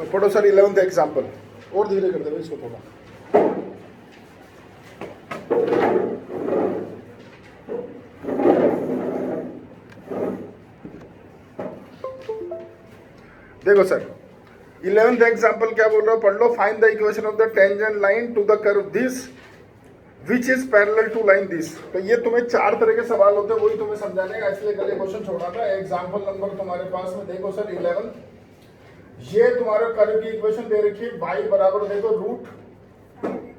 तो पढ़ो sir 11th example, और धीरे कर दो इसको थोड़ा। देखो सर 11th एग्जाम्पल क्या बोल रहा हूँ, पढ़ लो। Find the equation of the tangent line to the curve this which is parallel to line this. तो ये तुम्हें 4 तरह के सवाल होते हैं, वही तुम्हें समझाने का, इसलिए कल क्वेश्चन छोड़ा था। एग्जाम्पल नंबर तुम्हारे पास में देखो सर 11, ये तुम्हारे कर्व की इक्वेशन दे रखी है, y बराबर देखो रूट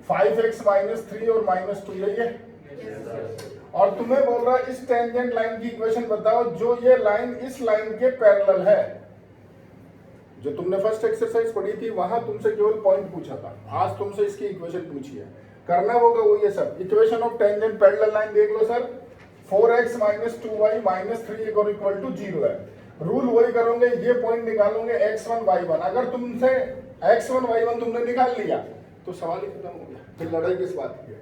5x माइनस 3 और माइनस 2, यही है। और तुम्हें बोल रहा है इस टेंजेंट लाइन की इक्वेशन बताओ जो ये लाइन इस लाइन के पैरेलल है। जो तुमने फर्स्ट एक्सरसाइज पढ़ी थी वहां तुमसे केवल पॉइंट पूछा था, आज तुमसे इसकी इक्वेशन पूछी है। करना होगा वो ये सब। Equation of tangent parallel line देख लो sir, 4x minus 2y minus 3 equal to 0 है। रूल वही करोगे, ये पॉइंट निकालोगे x1 y1। अगर तुमसे x1 y1 तुमने निकाल लिया तो सवाल ही खत्म हो गया, फिर लड़ाई किस बात की है।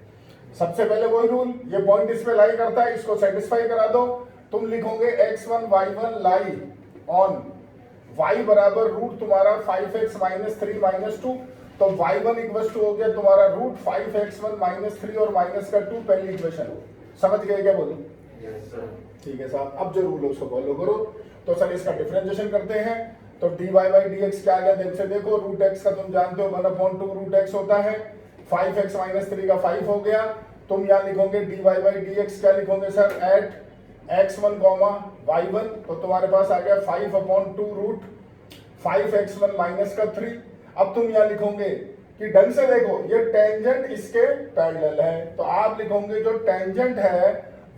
सबसे पहले वही रूल, ये पॉइंट इस पे लाई करता है, इसको सेटिस्फाई करा दो। तुम लिखोगे x1 y1 lie on y बराबर रूट तुम्हारा 5x माइनस 3 माइनस 2, तो y1 इक्वल टू हो गया तुम्हारा रूट 5x1 माइनस 3 और माइनस का 2, पहली इक्वेशन। समझ गए क्या बोलो? ठीक है साहब, अब जो रूल है उसको फॉलो करो। तो सर इसका डिफरेंशिएशन करते हैं, तो dy बाई dx क्या आ गया देख से देखो, रूट x का तुम जानते हो 1/2 रूट x होता है, 5x माइनस 3 का 5 हो गया। तुम यहाँ लिखोगे dy बाई dx क्या लिखोगे सर, एट x1 y1, तो तुम्हारे पास आ गया 5/2 रूट 5x1 माइनस का 3। अब तुम यहाँ लिखोगे कि ढंग से देखो ये टेंजेंट इसके पैरेलल है, तो आप लिखोगे जो टेंजेंट है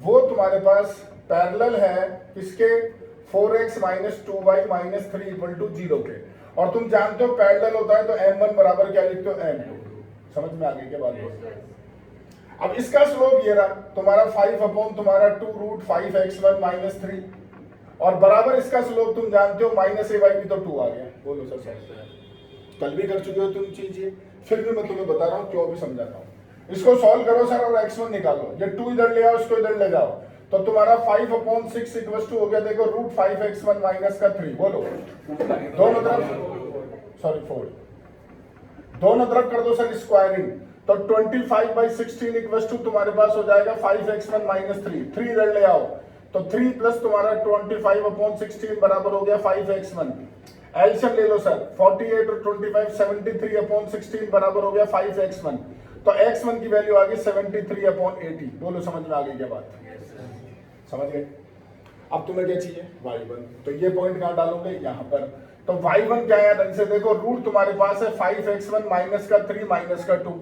वो तुम्हारे पास पैरेलल है किसके, 4x minus 2y minus 3 equal to 0 के। और तुम जानते हो पैरेलल होता है तो m1 बराबर क्या लिखते हो, m2। समझ में आ गई क्या बात? अब इसका स्लोप ये रहा तुम्हारा 5 तुम्हारा 2 रूट 5x1 माइनस 3, और बराबर इसका स्लोप तुम जानते हो माइनस a बाई b, तो 2 आ गया। बोलो सर सर, कल भी कर चुके हो तुम चीज ये, फिर भी मैं तुम्हें बता रहा हूँ क्यों भी समझाता हूँ। इसको सॉल्व करो सर और x1 निकालो, ये 2 इधर ले आओ, इसको इधर ले जाओ, तो तुम्हारा 5/6 इक्वल टू हो गया देखो रूट 5x1 माइनस का 3। बोलो दोनों तरफ, सॉरी 4, दोनों तरफ कर दो सर स्क्वायरिंग, तो 25/16 इक्वल टू तुम्हारे पास हो जाएगा 5x1 माइनस 3 इधर ले आओ, तो 3 प्लस तुम्हारा 25/16 बराबर हो गया 5x1। एलसीएम ले लो सर, 48 और 25 73/16 बराबर हो गया 5x1, तो x1 की वैल्यू आ गई 73/80। बोलो समझ में आ गई क्या बात? समझ गए? अब तुम्हें क्या चाहिए, y1, तो ये पॉइंट कहाँ डालोगे, यहाँ पर। तो y1 क्या है ढंग से देखो, रूट तुम्हारे पास है 5x1 माइनस का 3 माइनस का 2।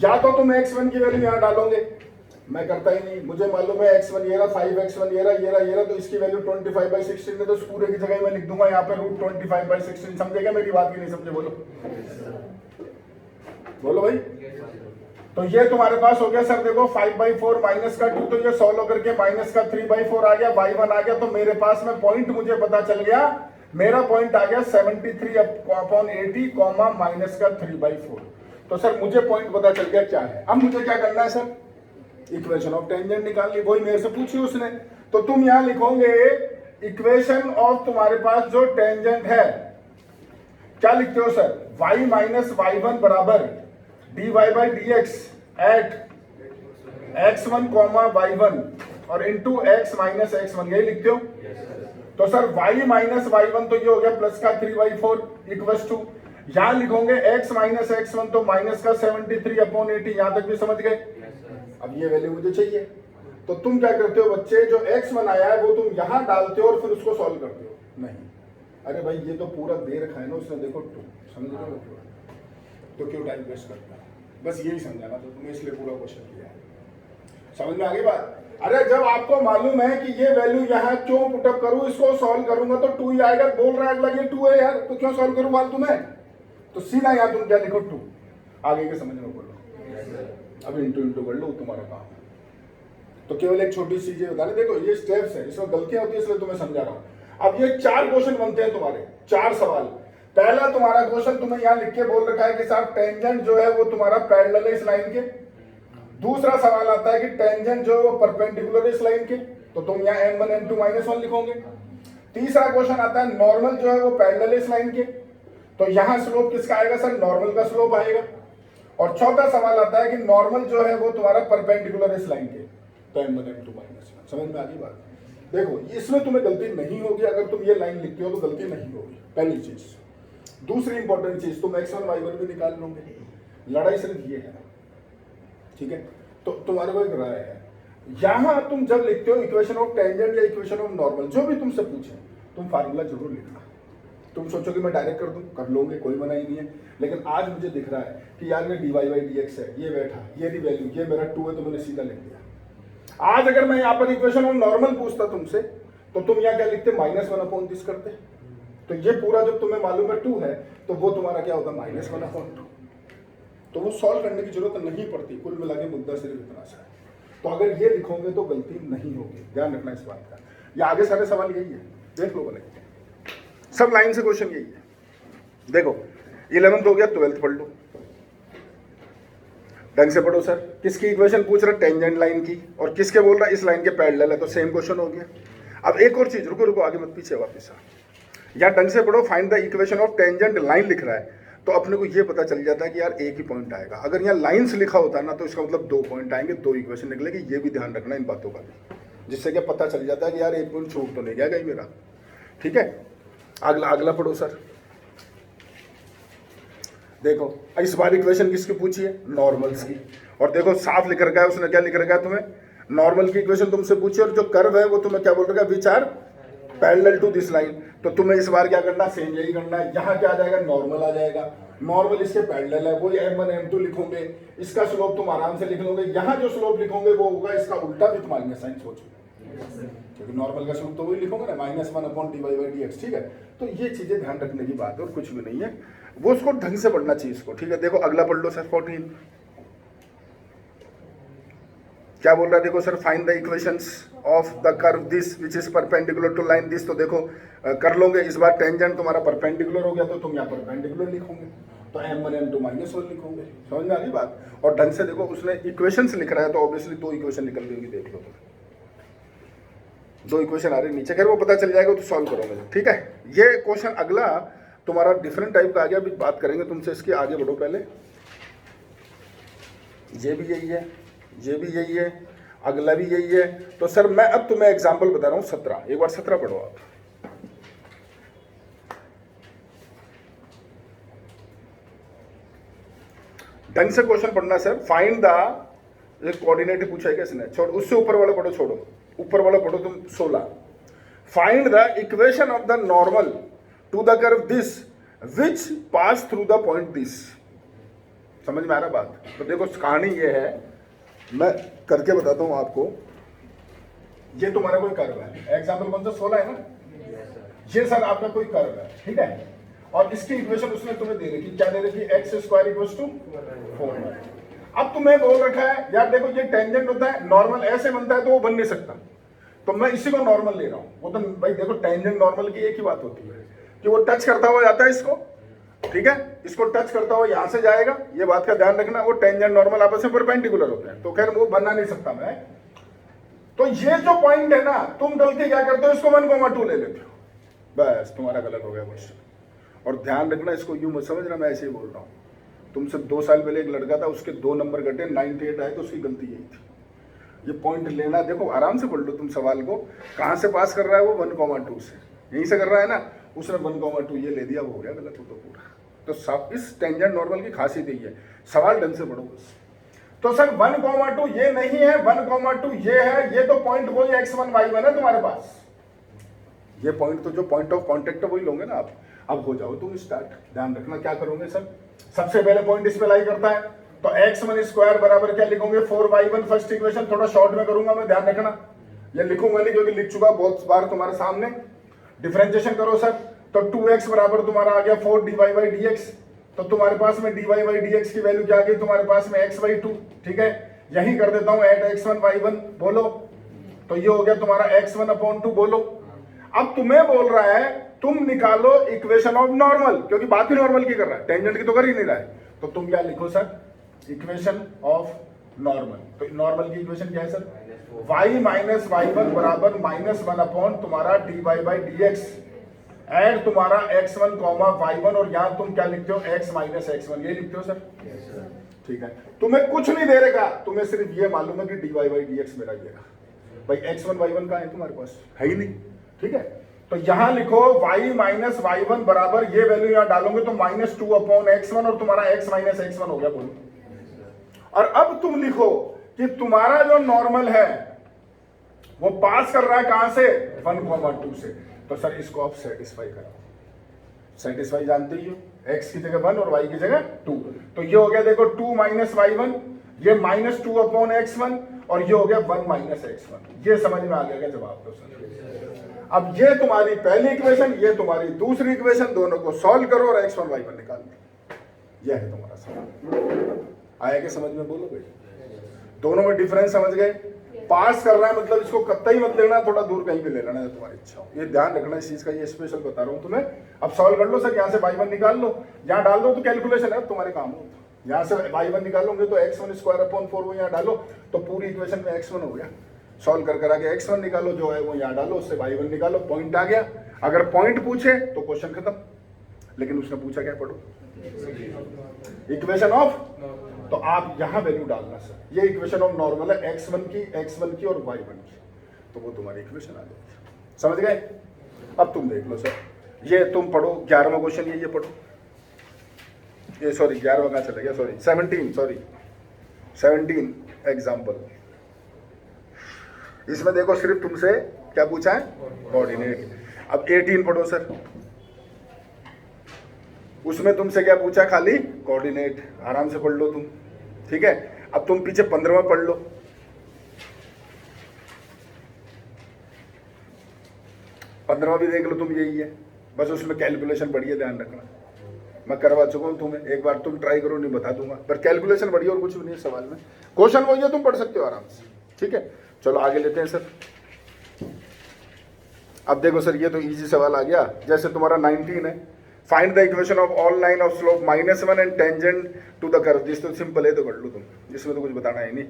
या तो तुम x1 की वैल्यू यहाँ डालोगे, मैं करता ही नहीं, मुझे मालूम है x1 ये रहा, 5x1 ये रहा, तो इसकी वैल्यू 25/16 है, तो पूरे की जगह मैं लिख दूंगा यहाँ पे रूट 25/16। समझेगा मेरी बात की नहीं समझे? बोलो बोलो भाई। तो ये तुम्हारे पास हो गया सर देखो 5/4 माइनस का 2, तो ये सॉल्व होकर के माइनस का 3/4 आ गया, y1 आ गया। तो मेरे पास में पॉइंट मुझे पता चल गया, मेरा पॉइंट आ गया 73/80 कॉमा माइनस का 3/4। तो सर मुझे पॉइंट पता चल गया क्या है। अब मुझे क्या करना है सर, इक्वेशन ऑफ टेंजेंट निकालनी, वही मेरे से पूछी उसने। तो तुम यहां लिखोगे इक्वेशन ऑफ तुम्हारे पास जो टेंजेंट है, क्या लिखते हो सर, y माइनस y1 बराबर dy by dx at x1 comma y1 और इंटू x माइनस x1, यही लिखते हो। तो सर y माइनस y1 तो ये हो गया प्लस का 3/4 इक्वल टू, यहां लिखोगे x माइनस x1 तो माइनस का 73/80। यहां तक भी समझ गए? अब ये वैल्यू मुझे चाहिए, तो तुम क्या करते हो बच्चे, जो x1 आया है वो तुम यहां डालते हो और फिर उसको सॉल्व करते हो। नहीं, अरे भाई ये तो पूरा दे रखा है ना उसने, देखो 2, समझ रहे हो, तो क्यों टाइम वेस्ट करता है? बस यही समझाना तो तुम्हें, इसलिए पूरा क्वेश्चन किया है। समझ में आ गई बात? अरे जब आपको मालूम है कि ये वैल्यू यहाँ क्यों पुटअप करूं, इसको सॉल्व करूंगा तो 2 ही आएगा। बोल रहा है अगला ये 2 है यार, तो क्यों सॉल्व करूं फालतू में? तो सीधा यहाँ तुम क्या लिखो 2, आगे के समझ में बोलो। अब इंटू कर लो, तुम्हारा काम। तो केवल एक छोटी सी चीज बता, देखो ये स्टेप्स है, इसमें गलतियां होती है इसलिए तुम्हें समझा रहा हूं। अब ये 4 क्वेश्चन बनते हैं तुम्हारे, 4 सवाल। पहला तुम्हारा क्वेश्चन तुम्हें यहाँ लिख के बोल रखा है कि साहब टेंजेंट जो है वो तुम्हारा पैरेलल है इस लाइन के। दूसरा सवाल आता है कि टेंजेंट जो है वो परपेंडिकुलर है इस लाइन के, तो तुम यहाँ m1 m2 -1 लिखोगे। तीसरा क्वेश्चन आता है नॉर्मल जो है वो पैरेलल है इस लाइन के। तो यहां स्लोप किसका आएगा सर? नॉर्मल का स्लोप आएगा। और चौथा सवाल आता है कि नॉर्मल जो है वो तुम्हारा परपेंडिकुलर इस लाइन के, तो m1 m2 -1। समझ में आ गई बात? देखो इसमें तुम्हें गलती नहीं होगी, अगर तुम ये लाइन लिखते हो तो गलती नहीं होगी, पहली चीज। दूसरी इंपॉर्टेंट चीज, तुम x1 y1 भी निकाल लोगे, लड़ाई सिर्फ ये है, ठीक है? तो तुम्हारे को एक राय है, यहां तुम जब लिखते हो इक्वेशन ऑफ टेंजेंट या इक्वेशन ऑफ नॉर्मल, जो भी तुमसे पूछे, तुम फार्मूला जरूर लिखना। तुम सोचो कि मैं डायरेक्ट कर दूं, कर लोगे, कोई मना ही नहीं है। लेकिन आज मुझे दिख रहा है कि यार ये dy/dx है, ये बैठा, ये नहीं वैल्यू, ये मेरा 2 है, तो मैंने सीधा लिख दिया। आज अगर मैं यहाँ पर इक्वेशन ऑफ नॉर्मल पूछता तुमसे, तो तुम यहाँ क्या लिखते? -1/this करते। तो ये पूरा जब तुम्हें मालूम है 2 है, तो वो तुम्हारा क्या होगा? -1/2। तो वो सॉल्व करने की जरूरत नहीं पड़ती। कुल मिला के मुद्दा सिर्फ इतना सा है। तो अगर ये लिखोगे तो गलती नहीं होगी, ध्यान रखना इस बात का। ये आगे सारे सवाल यही है, देख लो भले, सब लाइन से क्वेश्चन यही है। देखो 11th हो गया, 12th पढ़ लो, ढंग से पढ़ो। सर किसकी इक्वेशन पूछ रहा? टेंजेंट लाइन की। और किसके बोल रहा? इस लाइन के पैरेलल है, तो सेम क्वेश्चन हो गया। अब एक और चीज, रुको रुको, आगे मत, पीछे वापस आ। या ढंग से पढ़ो, find the equation of tangent line लिख रहा है, तो अपने को ये पता चल जाता है कि यार एक ही पॉइंट आएगा। अगर यहाँ लाइन्स लिखा होता ना, तो इसका मतलब 2 पॉइंट आएंगे, 2 इक्वेशन निकलेगी। ये भी ध्यान रखना इन बातों का भी, जिससे क्या पता चल जाता है कि यार एक पॉइंट छूट तो नहीं गया कहीं मेरा, ठीक है? अगला पढ़ो सर। देखो इस बार इक्वेशन किसकी पूछी है? नॉर्मल्स की। और देखो साफ लिख रखा है उसने, क्या लिख रखा है तुम्हें? नॉर्मल की इक्वेशन तुमसे पूछी, और जो कर्व है वो तुम्हें क्या बोल रखा है? Which are parallel to this line. तो तुम्हें इस बार क्या करना? सेम यही करना है। यहाँ क्या आ जाएगा? नॉर्मल आ जाएगा। नॉर्मल इसके पैरेलल है, वो m1 m2 लिखोगे, इसका स्लोप तुम आराम से लिख लोगे। यहाँ जो स्लोप लिखोगे वो होगा इसका उल्टा विथ माइनस साइन। सोचो, क्योंकि नॉर्मल का स्लोप तो वही लिखोगे ना, -1/dy/dx, ठीक है? तो ये चीजें ध्यान रखने की बात है और कुछ भी नहीं है, वो उसको ढंग से पढ़ना चाहिए इसको, ठीक है? देखो अगला पढ़ लो सर, 14 क्या बोल रहा है? देखो sir, find the equations of the curve this which is perpendicular to line this. तो देखो कर लोगे, इस बार टेंजेंट तुम्हारा परपेंडिकुलर हो गया, तो तुम यहाँ परपेंडिकुलर लिखोगे, तो m1 m2 -1 लिखोगे। समझ में आ रही बात? और ढंग से देखो, उसने इक्वेशंस लिख रहा है, तो ऑब्वियसली 2 इक्वेशन निकल गई, देख लो, 2 इक्वेशन आ रही नीचे, खैर वो पता चल जाएगा तो सॉल्व करोगे, ठीक है? ये क्वेश्चन अगला तुम्हारा डिफरेंट टाइप का आ गया, अभी बात करेंगे तुमसे इसके, आगे बढ़ो पहले। ये भी यही है, ये भी यही है, अगला भी यही है। तो सर मैं अब तुम्हें एग्जांपल बता रहा हूं 17, एक बार 17 पढ़ो आप। ढंग से क्वेश्चन पढ़ना सर। फाइंड द कोऑर्डिनेट पूछा है किसने? छोड़, उससे ऊपर वाला पढ़ो, छोड़ो ऊपर वाला पढ़ो तुम 16। Find the equation of the normal to the curve this which pass through the point this. समझ में आ रहा बात? तो देखो कहानी ये है, मैं करके बताता हूं आपको। ये तुम्हारा कोई कर्व है, एग्जाम्पल कौन सा? 16 है ना? ये सर आपका कोई कर्व है, ठीक है? और इसकी इक्वेशन उसने तुम्हें दे रखी, क्या दे रखी? x² = 4। अब तुम्हें बोल रखा है यार देखो, ये टेंजेंट होता है, नॉर्मल ऐसे बनता है तो वो बन नहीं सकता, तो मैं इसी को नॉर्मल ले रहा हूं। वो तो भाई देखो, टेंजेंट नॉर्मल की एक ही बात होती है कि वो टच करता हुआ जाता है इसको, ठीक है? इसको टच करता हुआ यहां से जाएगा, ये बात का ध्यान रखना। वो टेंजेंट नॉर्मल आपस में परपेंडिकुलर होते हैं, तो खैर वो बनना नहीं सकता मैं। तो ये जो पॉइंट है ना, तुम गलती क्या करते हो? इसको 1,2 ले लेते हो, बस तुम्हारा गलत हो गया क्वेश्चन। और ध्यान रखना, इसको यूं मत समझना मैं ऐसे ही बोल रहा हूं। तुमसे 2 साल पहले एक लड़का था, उसके 2 नंबर घटे, 98 आए, तो उसकी गलती यही थी। ये पॉइंट लेना, देखो आराम से पढ़ लो तुम सवाल को, कहां से पास कर रहा है वो? 1,2 से, यहीं से कर रहा है ना? उसने 1,2 ये ले दिया, वो हो गया गलत, वो तो पूरा। तो सब इस टेंजेंट नॉर्मल की खासियत यही है, सवाल ढंग से पढ़ो बस। तो सर 1,2 ये नहीं है, 1,2 ये है, ये तो पॉइंट कोई x1 y1 है तुम्हारे पास। ये पॉइंट तो जो पॉइंट ऑफ कांटेक्ट है वही लोगे ना आप। अब हो जाओ तुम स्टार्ट, ध्यान रखना क्या करोगे सर। सबसे पहले पॉइंट इस पे लाई करता है, तो x1² बराबर क्या लिखोगे? 4y1। फर्स्ट इक्वेशन थोड़ा शॉर्ट में करूंगा मैं, ध्यान रखना, ये लिखूंगा नहीं क्योंकि लिख चुका बहुत बार तुम्हारे सामने। डिफरेंशिएशन करो सर, तो 2x बराबर तुम्हारा आ गया 4dy/dx। तो तुम्हारे पास में dy/dx की वैल्यू क्या आ गई? तुम्हारे पास में x/2, ठीक है? यही कर देता हूं, @x1 y1 बोलो, तो ये हो गया तुम्हारा x1/2 बोलो। अब तुम्हें बोल रहा है तुम निकालो इक्वेशन ऑफ नॉर्मल, क्योंकि बात ही नॉर्मल की कर रहा है, टेंजेंट की तो कर ही नहीं रहा है। तो तुम क्या लिखो सर? Equation of normal. तो नॉर्मल की इक्वेशन क्या है सर? y - y1 बराबर -1 अपॉन तुम्हारा dy/dx। ऐड तुम्हारा x1 कॉमा y1 और यहां तुम क्या लिखते हो x माइनस x1, ये लिखते हो सर। ठीक है, तुम्हें कुछ नहीं दे रहेगा, तुम्हें सिर्फ ये मालूम है कि dy बाई dx मेरा ये रहा। भाई x1 y1 कहाँ है तुम्हारे पास, है ही नहीं। ठीक है, तो यहां लिखो y माइनस y1 बराबर, ये वैल्यू यहां डालोगे तो -2 अपॉन x1 और तुम्हारा x माइनस x1 हो गया बोलो। और अब तुम लिखो कि तुम्हारा जो नॉर्मल है वो पास कर रहा है कहां से, 1,2 से। तो सर इसको आप सेटिस्फाई करो। सेटिस्फाई जानते ही हो, x की जगह 1 और y की जगह 2। तो ये हो गया देखो 2 माइनस y1, ये -2 अपॉन x1 और ये हो गया 1 माइनस x1। ये समझ में आ गया जवाब। तो सर अब ये तुम्हारी पहली इक्वेशन, ये तुम्हारी दूसरी इक्वेशन, दोनों को सॉल्व करो और x1 y1 निकाल दो। यह है तुम्हारा सवाल। आया क्या समझ में, बोलो भाई। दोनों में डिफरेंस समझ गए। पास कर रहा है मतलब इसको कतई मत लेना, थोड़ा दूर कहीं पे ले लेना है तुम्हारी इच्छा हो, ये ध्यान रखना इस चीज का, ये स्पेशल बता रहा हूं तुम्हें। अब सॉल्व कर लो सर, यहाँ से y1 निकाल लो, यहाँ डाल दो तो कैलकुलेशन है तुम्हारे काम हो। यहाँ से y1 निकालोगे तो x1 स्क्वायर अपॉन 4 वो यहाँ डालो तो पूरी इक्वेशन में x1 हो गया। सॉल्व कर आके x1 निकालो, जो है वो यहाँ डालो, उससे y1 निकालो, पॉइंट आ गया। अगर पॉइंट पूछे तो क्वेश्चन खत्म, लेकिन उसने पूछा क्या, पढ़ो इक्वेशन ऑफ, तो आप यहां वैल्यू डालना सर। ये इक्वेशन ऑफ नॉर्मल है x1 की और y1 की, तो वो तुम्हारी इक्वेशन आ जाएगी। समझ गए। अब तुम देख लो सर, ये तुम पढ़ो 11वां क्वेश्चन, ये पढ़ो, ये सॉरी 11वां कहां चला गया, सॉरी 17 एग्जाम्पल। इसमें देखो सिर्फ तुमसे क्या पूछा है, कोऑर्डिनेट। अब 18 पढ़ो सर, उसमें तुमसे क्या पूछा, खाली कोऑर्डिनेट। आराम से पढ़ लो तुम। ठीक है, अब तुम पीछे 15वां पढ़ लो। 15वां भी देख लो तुम, यही है, बस उसमें कैलकुलेशन बढ़िया, ध्यान रखना। मैं करवा चुका हूं तुम्हें, एक बार तुम ट्राई करो, नहीं बता दूंगा, पर कैलकुलेशन बढ़िया और कुछ भी नहीं है सवाल में। क्वेश्चन वही है, तुम पढ़ सकते हो आराम से। ठीक है, चलो आगे लेते हैं सर। अब देखो सर, ये तो इजी सवाल आ गया। जैसे तुम्हारा 19 है, find the equation of all line of slope -1 and tangent to the curve. जिस तो सिंपल है, तो कर लो तुम, इसमें तो कुछ बताना है नहीं।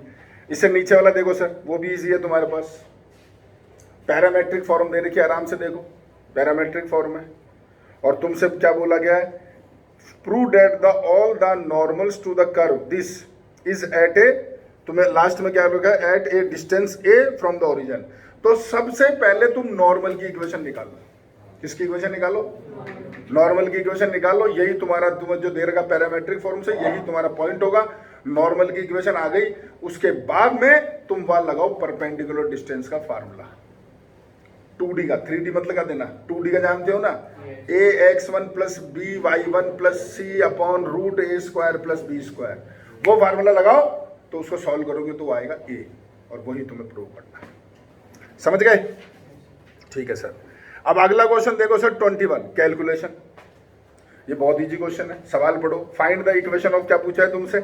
इससे नीचे वाला देखो सर, वो भी इजी है तुम्हारे पास। पैरामेट्रिक फॉर्म दे रखी है, आराम से देखो, पैरामेट्रिक फॉर्म है। और तुमसे क्या बोला गया है, prove that the all the normals to the curve this is at a, तुम्हें लास्ट में क्या होगा, at a distance a from the origin. तो सबसे पहले तुम नॉर्मल की इक्वेशन निकालो। किसकी इक्वेशन निकालो, नॉर्मल की इक्वेशन निकालो। यही तुम्हारा, तुम्हें जो दे रखा पैरामेट्रिक फॉर्म से, यही तुम्हारा पॉइंट होगा। नॉर्मल की इक्वेशन आ गई, उसके बाद में तुम वहां लगाओ परपेंडिकुलर डिस्टेंस का फार्मूला। 2D का, 3D मत लगा देना, 2D का जानते हो ना, ax1 plus b y1 plus c upon root a square plus b square, वो फार्मूला लगाओ तो उसको सॉल्व करोगे तो आएगा a, और वही तुम्हें प्रूव करना है। समझ गए। ठीक है सर। अब अगला क्वेश्चन देखो सर 21, कैलकुलेशन। ये बहुत इजी क्वेश्चन है, सवाल पढ़ो। फाइंड द इक्वेशन ऑफ, क्या पूछा है तुमसे,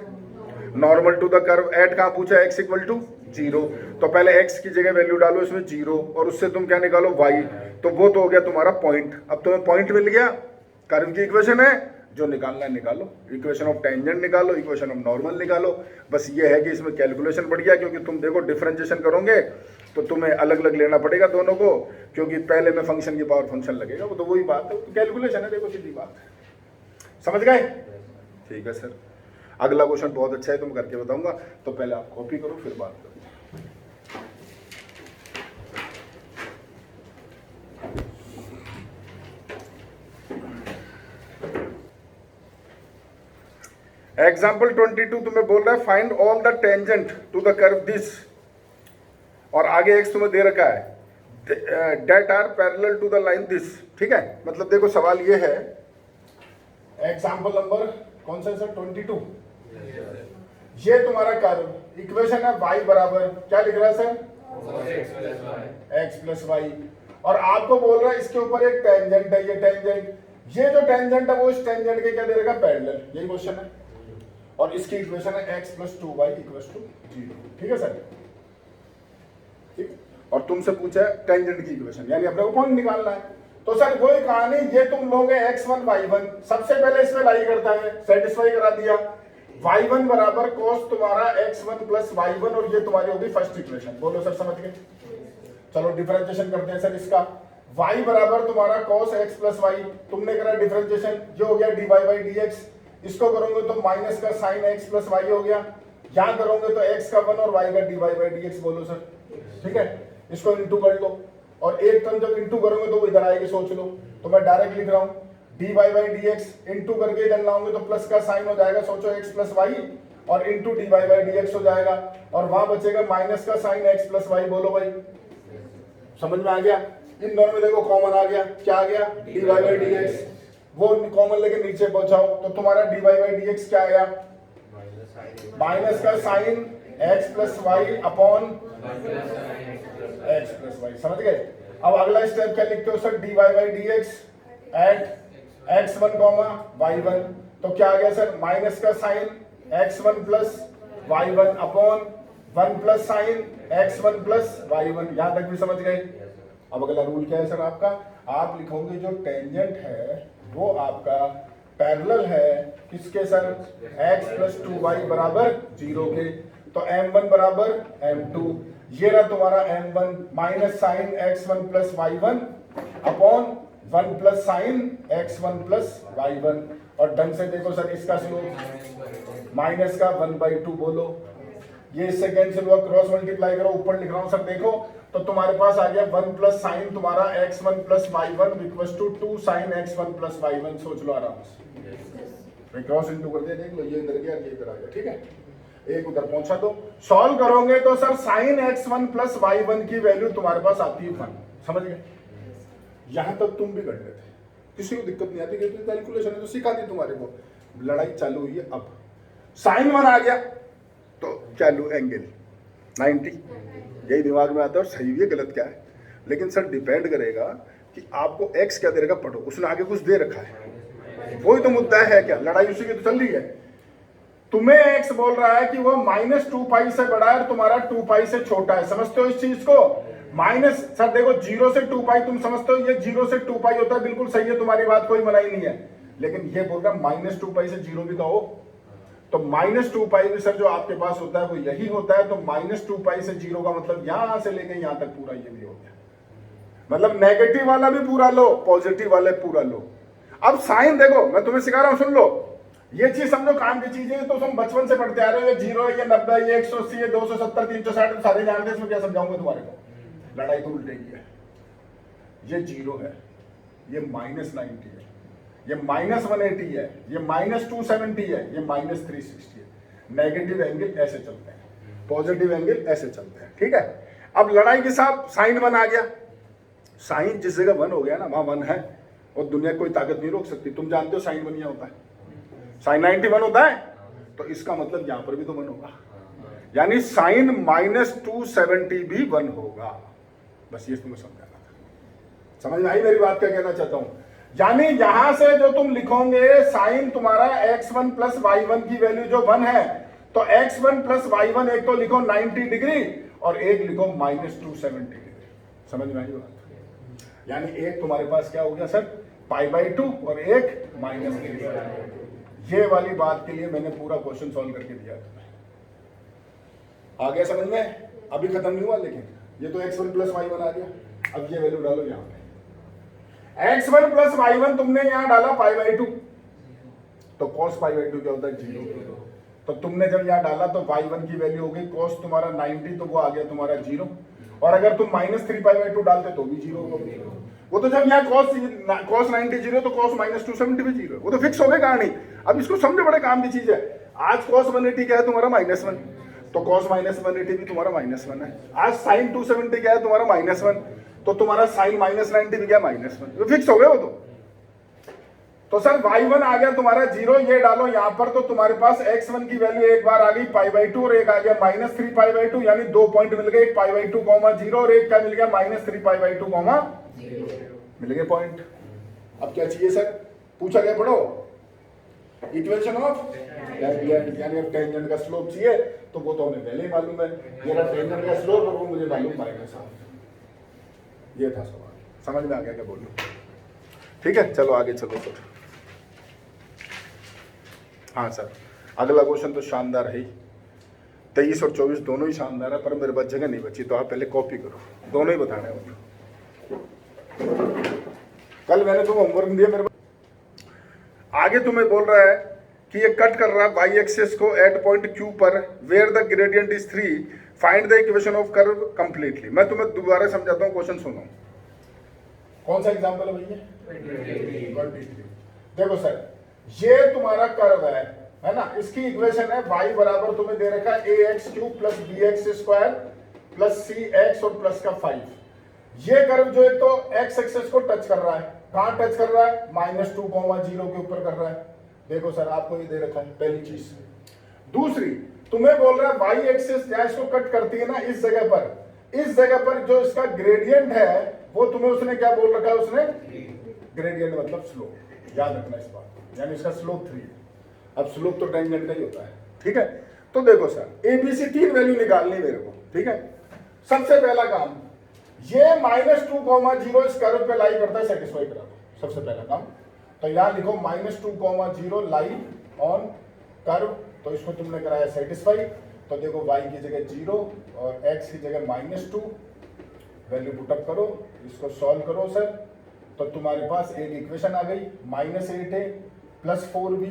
normal to the curve at, कहां पूछा है, x इक्वल टू 0। तो पहले x की जगह वैल्यू डालो इसमें 0, और उससे तुम क्या निकालो, y। तो वो तो हो गया तुम्हारा पॉइंट। अब तुम्हें पॉइंट मिल गया, कर्व की इक्वेशन है, जो निकालना है निकालो। इक्वेशन ऑफ टेंजेंट निकालो, इक्वेशन ऑफ नॉर्मल निकालो। बस ये है कि इसमें कैलकुलेशन बढ़ गया, क्योंकि तुम देखो डिफरेंशिएशन करोगे तो तुम्हें अलग अलग लेना पड़ेगा दोनों को, क्योंकि पहले में फंक्शन की पावर फंक्शन लगेगा, वो तो वही बात है, तो कैलकुलेशन है, देखो सीधी बात है। समझ गए। ठीक है सर। अगला क्वेश्चन बहुत अच्छा है, तो मैं करके बताऊंगा, तो पहले आप कॉपी करो फिर बात करो। एग्जाम्पल 22 तुम्हें बोल रहा है find all the tangent to the curve this, और आगे एक्स तुम्हें दे रखा है that are parallel to the line this. ठीक है, मतलब देखो सवाल ये है, एग्जाम्पल नंबर कौन सा है सर, 22। ये तुम्हारा कर्व, इक्वेशन है y बराबर क्या लिख रहा है सर, x प्लस वाई, और आपको बोल रहा है इसके ऊपर एक टेंजेंट है, ये टेंजेंट, ये जो टेंजेंट है वो इस टेंजेंट के क्या दे रखा, पैरेलल, यही क्वेश्चन है। और इसकी इक्वेशन है x plus 2y equal to 0। ठीक है सर, ठीक। और तुमसे पूछा है टेंजेंट की इक्वेशन, यानी अपने को पॉइंट निकालना है। तो सर वही कहानी, ये तुम लोगे x1 y1, सबसे पहले इसमें लाई करता है, सेटिस्फाई करा दिया। y1 बराबर cos तुम्हारा x1 प्लस y1, और ये तुम्हारी होगी फर्स्ट इक्वेशन। बोलो सर, समझ गए। चलो डिफरेंशिएशन करते हैं सर इसका। y बराबर तुम्हारा cos x प्लस वाई, तुमने करा डिफरेंशिएशन, जो हो गया dy बाई dx, इसको करोगे तो माइनस का साइन x प्लस वाई हो गया, यहां करोगे तो x का 1 और y का dy बाई dx। बोलो सर, ठीक है, इसको इंटू कर लो, और एक टर्म जब इंटू करोगे तो वो इधर आएगी, सोच लो। तो मैं डायरेक्ट लिख रहा हूँ dy बाई dx, इंटू करके इधर लाओगे तो प्लस का साइन हो जाएगा, सोचो x प्लस वाई, और इंटू dy बाई dx हो जाएगा, और वहां बचेगा माइनस का साइन x प्लस वाई। बोलो भाई, समझ में आ गया? इन दोनों में देखो कॉमन आ गया, क्या आ गया? dy बाई dx, वो कॉमन लेके नीचे पहुंचाओ तो तुम्हारा dy बाई dx क्या आया? माइनस का sine x plus y upon x plus y. समझ गए? अब अगला स्टेप क्या लिखते हो sir? dy by dx at x1 y1, तो क्या आ गया सर? माइनस का sine x1 plus y1 upon 1 plus sine x1 plus y1। यहां तक भी समझ गए? अब अगला रूल क्या है सर आपका? आप लिखोगे जो टेंजेंट है वो आपका पैरेलल है किसके सर? x प्लस 2y बराबर 0 के, तो m1 बराबर m2, ये रहा तुम्हारा m1 minus sine x1 plus y1 upon 1 plus sine x1 plus y1। और ढंग से देखो सर, इसका स्लोप माइनस का 1/2। बोलो, ये इससे कैंसिल हुआ, क्रॉस मल्टीप्लाई करो, ऊपर लिख रहा हूं सर, देखो तो तुम्हारे पास आ गया 1 प्लस साइन तुम्हारा x1 plus y1 equals to 2 sine x1 plus y1। सोच लो आराम से, क्रॉस इंटू कर दिया, देख लो, ये इधर गया, ये इधर आ गया, ठीक है, एक उधर पहुंचा दो। सॉल्व करोगे तो sir sign x1 plus y1 की वैल्यू तुम्हारे पास आती है 1। समझ गए? यहां तक तुम भी कर लेते, किसी को दिक्कत नहीं आती, क्योंकि कैलकुलेशन है तो सिखा दी तुम्हारे को। लड़ाई चालू हुई है, अब साइन 1 आ गया तो चालू एंगल 90, यही दिमाग में आता है, और सही है गलत क्या है। लेकिन सर डिपेंड करेगा कि आपको x क्या दे रखा, पढ़ो, उसने आगे कुछ दे रखा है, वही तो मुद्दा है। क्या लड़ाई उसी की तो चल रही है? तुम्हें x बोल रहा है कि वो माइनस 2 पाई से बड़ा है और तुम्हारा 2 पाई से छोटा है। समझते हो इस चीज को? माइनस सर देखो 0 से 2 पाई तुम समझते हो, ये 0 से 2 पाई होता है, बिल्कुल सही है, तुम्हारी बात कोई मनाई नहीं है। लेकिन ये बोल रहा माइनस 2 पाई से 0 भी कहो, तो माइनस 2 पाई भी सर जो आपके पास होता है वो यही होता है। तो माइनस 2 पाई से 0 का मतलब यहां से लेके यहां तक पूरा ये भी हो गया, मतलब नेगेटिव वाला भी पूरा लो, पॉजिटिव वाले पूरा लो। अब साइन देखो, मैं तुम्हें सिखा रहा हूं, सुन लो, ये चीज समझो काम की चीज है, तो तुम बचपन से पढ़ते आ रहे हो, ये 0 है, ये 90 है, ये 180 है, 270, 360 सारे जानते हैं, इसमें क्या समझाऊंगा तुम्हारे को? लड़ाई तो उल्टे की है। ये 0 है, ये माइनस 90 है, ये माइनस 180 है, ये माइनस 270 है, ये माइनस 360 है। नेगेटिव एंगल ऐसे चलते हैं, पॉजिटिव एंगल ऐसे चलते हैं, ठीक है। अब लड़ाई के साथ साइन 1 आ गया, साइन जिस जगह 1 हो गया ना वहां 1 है, और दुनिया कोई ताकत नहीं रोक सकती। तुम जानते हो साइन 1 यहाँ होता है, साइन 90 1 होता है, तो इसका मतलब यहां पर भी तो 1 होगा, यानी साइन माइनस 270 भी 1 होगा। बस ये तुम्हें समझाना था, समझ में आई मेरी बात? क्या कहना चाहता हूं, यानी यहां से जो तुम लिखोगे साइन तुम्हारा x1 प्लस y1 की वैल्यू जो 1 है, तो x1 प्लस y1 एक तो लिखो 90 डिग्री और एक लिखो माइनस 270 डिग्री। समझ में आई बात? यानी एक तुम्हारे पास क्या हो गया सर? π/2 और एक माइनस 3। ये वाली बात के लिए मैंने पूरा क्वेश्चन सॉल्व करके दिया तुम्हें, आ गया समझ में? अभी खत्म नहीं हुआ, लेकिन ये तो x1 प्लस y1 आ गया। अब ये वैल्यू डालो यहां पे, x1 प्लस y1 तुमने यहां डाला π/2, तो cos π/2 क्या होता है? 0। तो तुमने जब यहां डाला तो y1 की वैल्यू हो गई cos तुम्हारा 90, तो वो आ गया तुम्हारा 0। और अगर तुम माइनस 3 π/2 डालते तो भी 0 होगा। वो तो जब यहाँ cos 90 0, तो cos माइनस 270 भी 0, वो तो फिक्स हो गई कहानी। अब इसको समझो, बड़े काम की चीज है। आज cos 180 क्या है? तुम्हारा -1, तो cos माइनस 180 भी तुम्हारा -1 है। आज sin 270 क्या है? तुम्हारा -1, तो तुम्हारा sin माइनस 90 भी क्या? -1, तो फिक्स हो गया वो तो सर y1 आ गया तुम्हारा 0, ये डालो यहाँ पर, तो तुम्हारे पास x1 की वैल्यू एक बार आ गई π/2 और एक आ गया माइनस 3 π/2, यानी 2 पॉइंट मिल गए, π/2, 0 और एक क्या मिल गया? माइनस 3 π/2, 0 मिल गए पॉइंट। अब क्या चाहिए सर? पूछा गया, पढ़ो, इक्वेशन ऑफ टेंजेंट, यानी अब टेंजेंट का स्लोप चाहिए, तो वो तो हमें पहले ही मालूम है, मेरा टेंजेंट का स्लोप और वो मुझे मालूम -1। ये था सवाल, समझ में आ गया क्या बोल रहा हूं? ठीक है, चलो आगे चलो सर। हाँ सर, अगला क्वेश्चन तो शानदार है ही, 23 और 24 दोनों ही शानदार है, पर मेरे पास जगह नहीं बची, तो आप पहले कॉपी करो, दोनों ही बताना है मुझे। कल मैंने तुम्हें होमवर्क दिया मेरे आगे तुम्हें बोल रहा है कि ये कट कर रहा है वाई एक्सिस को एट पॉइंट क्यू पर where the gradient is 3 find the equation of curve completely. मैं तुम्हें दोबारा समझाता हूँ, क्वेश्चन सुनो। कौन सा एग्जांपल है भैया? 23। देखो सर, ये तुम्हारा कर्व है ना, इसकी इक्वेशन है y बराबर तुम्हें दे रखा है ax³ plus bx² plus cx और प्लस का 5। ये कर्व जो है तो x एक्सिस को टच कर रहा है। कहां टच कर रहा है? -2,0 के ऊपर कर रहा है। देखो सर, आपको ये दे रखा है पहली चीज। दूसरी, तुम्हें बोल रहा है वाई एक्सिस जहां इसको कट करती है ना, इस जगह पर जो इसका ग्रेडियंट है वो तुम्हें उसने क्या बोल रखा है? उसने ग्रेडियंट मतलब स्लोप। याद रखना इस बात, यानी इसका स्लोप 3 है। अब स्लोप तो टेंजेंट का ही होता है, ठीक है। तो देखो सर, एबीसी 3 वैल्यू निकालनी मेरे को, ठीक है। सबसे पहला काम, ये -2,0 इस कर्व पे लाई करता है, सेटिस्फाई करा दो। सबसे पहला काम तो यहां लिखो -2,0 लाई ऑन कर्व, तो इसको तुमने कराया सेटिस्फाई। तो देखो y की जगह 0 और x की जगह -2, वैल्यू पुटअप करो, इसको सॉल्व करो सर। तो तुम्हारे पास एक इक्वेशन आ गई, -8a plus 4b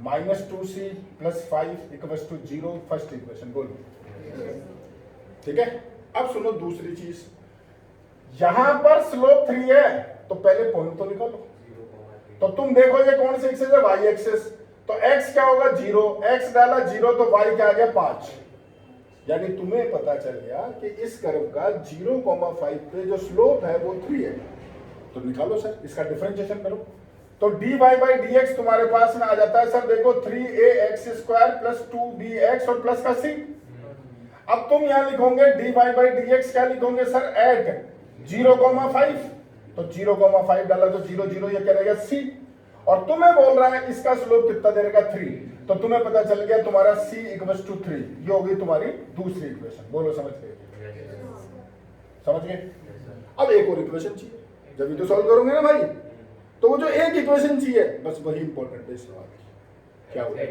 -2c plus 5 equals to 0, first equation. बोलो, ठीक है। अब सुनो दूसरी चीज, यहां पर स्लोप 3 है तो पहले पॉइंट तो निकालो। तो तुम देखो ये कौन सी एक्सिस है? Y axis. तो x क्या होगा? 0। x डाला 0 तो y क्या आ गया? 5। यानी तुम्हें पता चल गया कि इस कर्व का 0,5 पे जो स्लोप है वो 3 है। तो निकालो सर, इसका डिफरेंशिएशन करो। तो dy बाई dx तुम्हारे पास में आ जाता है सर, देखो 3ax² प्लस 2bx और प्लस का c। अब तुम यहां लिखोगे dy बाई dx, क्या लिखोगे सर? एट 0,5। तो 0,5 डाला तो 0 0, ये क्या रहेगा? c। और तुम्हें बोल रहा है इसका स्लोप कितना दे रखा? 3। तो तुम्हें पता चल गया तुम्हारा c इक्वल्स टू 3। ये होगी तुम्हारी दूसरी इक्वेशन। बोलो, समझ गए? समझ गए? अब एक और इक्वेशन चाहिए, जब ये तो सॉल्व करोगे ना भाई। तो वो जो एक इक्वेशन चाहिए, बस वही इंपॉर्टेंट है इस सवाल की। क्या होगा?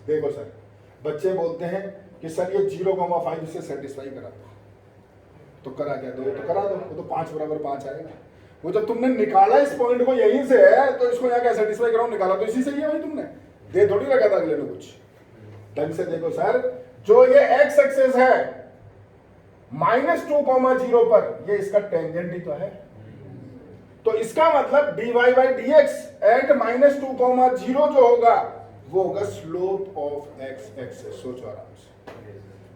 देखो सर, बच्चे बोलते हैं कि सर ये 0,5 से सेटिस्फाई करा दो। तो करा क्या दो? तो करा दो, वो तो 5 बराबर 5 आएगा। वो जब तुमने निकाला इस पॉइंट को यहीं से है, तो इसको यहाँ क्या सेटिस्फाई कराओ? निकाला तो इसी से ही है भाई, तुमने दे थोड़ी रखा था अगले ने कुछ। ढंग से देखो सर, जो ये x एक्सिस है -2,0 पर, ये इसका टेंजेंट ही तो है। तो इसका मतलब dy बाई dx एट -2,0 जो होगा वो होगा स्लोप ऑफ x एक्सिस। सोचो आराम से,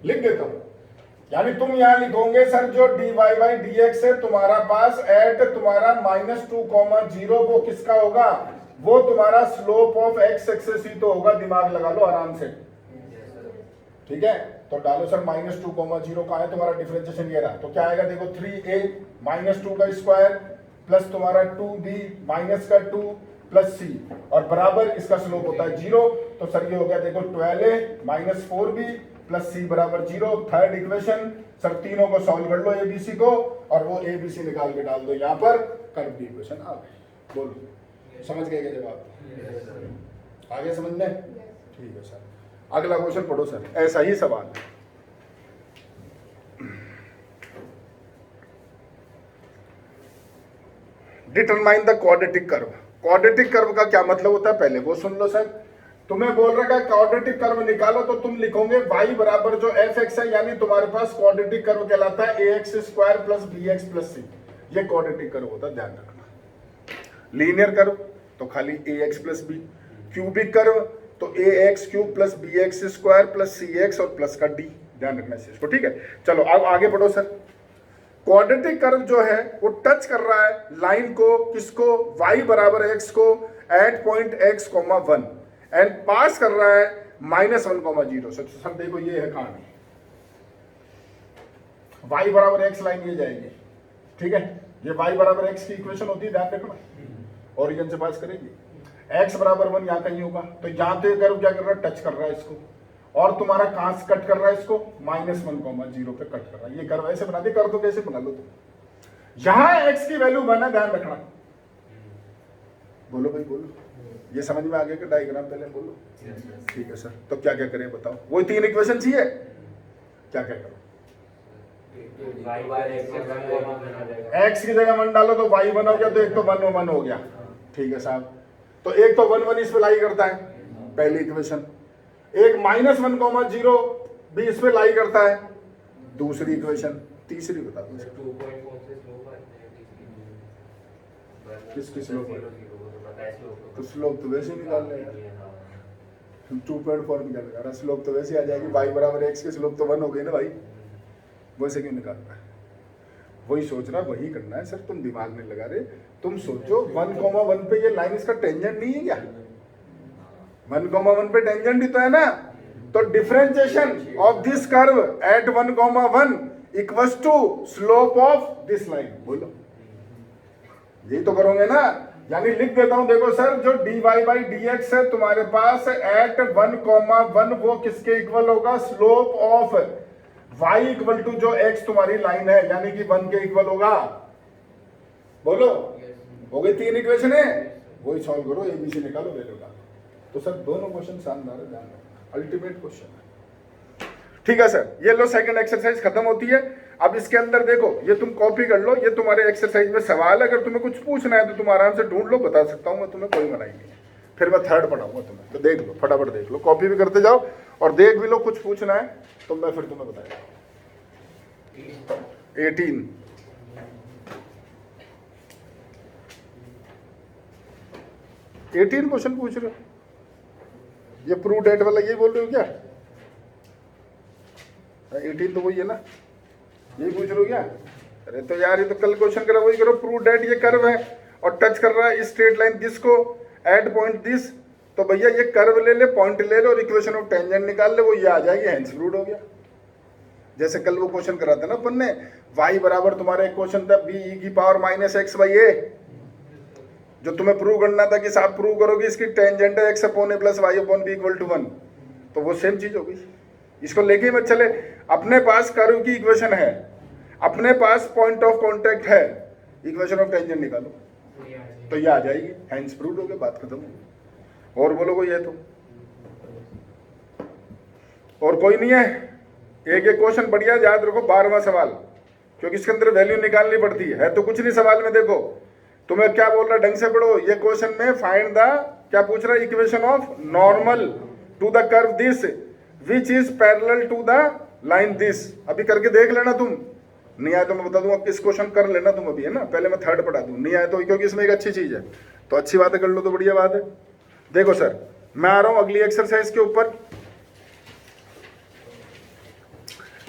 लिख देता हूं। यानी तुम यहां लिखोगे सर, जो dy बाई dx है तुम्हारा पास एट तुम्हारा -2,0, वो किसका होगा? वो तुम्हारा स्लोप ऑफ x एक्सिस ही तो होगा। दिमाग लगा लो आराम से, ठीक है। तो डालो सर -2,0 कहां है? तुम्हारा डिफरेंशिएशन ये रहा। तो क्या आएगा? देखो 3a -2 का स्क्वायर प्लस तुम्हारा 2b माइनस का 2 प्लस c और बराबर इसका स्लोप होता है 0। तो सर ये हो गया देखो 12a -4b प्लस c बराबर 0। थर्ड इक्वेशन सर, तीनों को सॉल्व कर लो एबीसी को, और वो एबीसी निकाल के डाल दो यहाँ पर, कर्व की इक्वेशन आ गई। बोलो, समझ गए क्या जवाब? आगे समझ में? ठीक है सर। अगला क्वेश्चन पढ़ो सर, ऐसा ही सवाल। Determine the quadratic curve. Quadratic curve का क्या मतलब होता है पहले वो सुन लो सर। तुम्हें बोल रखा है क्वाड्रेटिक कर्व निकालो, तो तुम लिखोगे y बराबर जो fx है, यानी तुम्हारे पास क्वाड्रेटिक कर्व कहलाता है ax² plus bx plus c। ये क्वाड्रेटिक कर्व होता है, ध्यान रखना। लीनियर कर्व तो खाली ax plus b, cubic curve तो ax³ plus bx² plus cx और प्लस का d। ध्यान रखना इस चीज को, ठीक है। चलो अब आगे बढ़ो सर। क्वाड्रेटिक कर्व जो है वो टच कर रहा है लाइन को, किसको? y बराबर x को एट पॉइंट x, 1 एंड पास कर रहा है -1,0। सर देखो ये है कहानी, y बराबर x लाइन ये जाएगी, ठीक है। ये y बराबर x की इक्वेशन होती है, ध्यान रखना, ओरिजिन से पास करेगी। x बराबर 1 यहाँ कहीं होगा, तो यहाँ तो कर्व क्या कर रहा है? टच कर रहा है इसको, और तुम्हारा कहां से कट कर रहा है इसको? -1,0 पे कट कर रहा है। ये कर्व ऐसे बना दे, कर दो कैसे बना लो तुम। यहां x की वैल्यू 1 है, ध्यान रखना। बोलो भाई बोलो, ये समझ में आ गया कि डायग्राम पहले बोलो? ठीक है सर। तो क्या क्या करें बताओ? वही 3 इक्वेशन चाहिए, क्या क्या करो? एक्स की जगह 1 डालो तो y 1 हो गया, तो एक तो 1 1 हो गया। ठीक है साहब, तो एक तो 1 1 इस पे लाई करता है, पहली इक्वेशन। एक -1,0 भी इस पे लाई करता है, दूसरी इक्वेशन। तीसरी बता दो किसकी स्लोप है? तो स्लोप तो वैसे ही निकाल लेगा, 2.4 निकालेगा, स्लोप तो वैसे आ जाएगी, y बराबर x की स्लोप तो 1 हो गई ना भाई, वैसे क्यों निकाल रहा है? वही सोच रहा, वही करना है सर, तुम दिमाग नहीं लगा रहे। तुम सोचो 1,1 पे ये लाइन इसका टेंजेंट नहीं है क्या? 1,1 पे टेंजेंट ही तो है ना, तो differentiation of this curve at 1,1 equals to slope of this line. बोलो, यही तो करोगे ना? यानी लिख देता हूं, देखो सर, जो dy बाई dx है तुम्हारे पास एट 1,1 वो किसके इक्वल होगा? Slope of y equal to जो x तुम्हारी लाइन है, यानी कि 1 के इक्वल होगा। बोलो, हो गई 3 इक्वेशन है, वही सॉल्व करो, एबीसी निकालो, वैल्यू का। तो सर दोनों क्वेश्चन शानदार है, ध्यान रखना, अल्टीमेट क्वेश्चन है। ठीक है सर, ये लो सेकंड एक्सरसाइज खत्म होती है। अब इसके अंदर देखो, ये तुम कॉपी कर लो, ये तुम्हारे एक्सरसाइज में सवाल है, अगर तुम्हें कुछ पूछना है तो तुम आराम से ढूंढ लो, बता सकता हूँ मैं तुम्हें, कोई मनाही नहीं है। फिर मैं थर्ड पढ़ाऊंगा तुम्हें, तो देख लो, फटाफट देख लो, कॉपी भी करते जाओ और देख भी लो, कुछ पूछना है तो मैं फिर तुम्हें बताऊंगा। 18 क्वेश्चन पूछ रहे हो, ये प्रूव डेट वाला यही बोल रहे हो क्या? 18 तो वही है ना, यही पूछ रहे हो क्या? अरे तो यार, ये तो कल क्वेश्चन करा, वही करो। प्रूव डेट ये कर्व है और टच कर रहा है इस स्ट्रेट लाइन दिस को एट पॉइंट दिस, तो भैया ये कर्व ले ले, पॉइंट ले लो और इक्वेशन ऑफ टेंजेंट निकाल ले, वो ये आ जाएगी, हेंस प्रूव्ड हो गया। जैसे कल वो क्वेश्चन करा था ना अपन ने, y बराबर तुम्हारा एक क्वेश्चन था b e⁻⁻x/a, जो तुम्हें प्रूव करना था कि साहब प्रूव करोगे इसकी टेंजेंट है x/a + y/b = 1, तो वो सेम चीज होगी। इसको लेके मत चले, अपने पास कर्व की इक्वेशन है, अपने पास पॉइंट ऑफ कांटेक्ट है, इक्वेशन ऑफ टेंजेंट निकालो तो ये आ जाएगी, हेंस प्रूव्ड हो गया, बात खत्म हो। और बोलो कोई है तो? और कोई नहीं है? एक एक क्वेश्चन बढ़िया याद रखो, 12वां सवाल, क्योंकि इसके अंदर वैल्यू निकालनी पड़ती है तो कुछ नहीं सवाल में। देखो तुम्हें क्या बोल रहा, ढंग से पढ़ो। ये क्वेश्चन में फाइंड द, क्या पूछ रहा है? Equation of normal to the curve this which is parallel to the line this. अभी करके देख लेना, तुम नहीं आए तो मैं बता दूंगा, इस क्वेश्चन कर लेना तुम अभी, है ना? पहले मैं थर्ड पढ़ा दूं, नहीं आए तो, क्योंकि इसमें एक अच्छी चीज है, तो अच्छी बात है, कर लो तो बढ़िया बात है। देखो सर, मैं आ रहा हूं अगली एक्सरसाइज के ऊपर।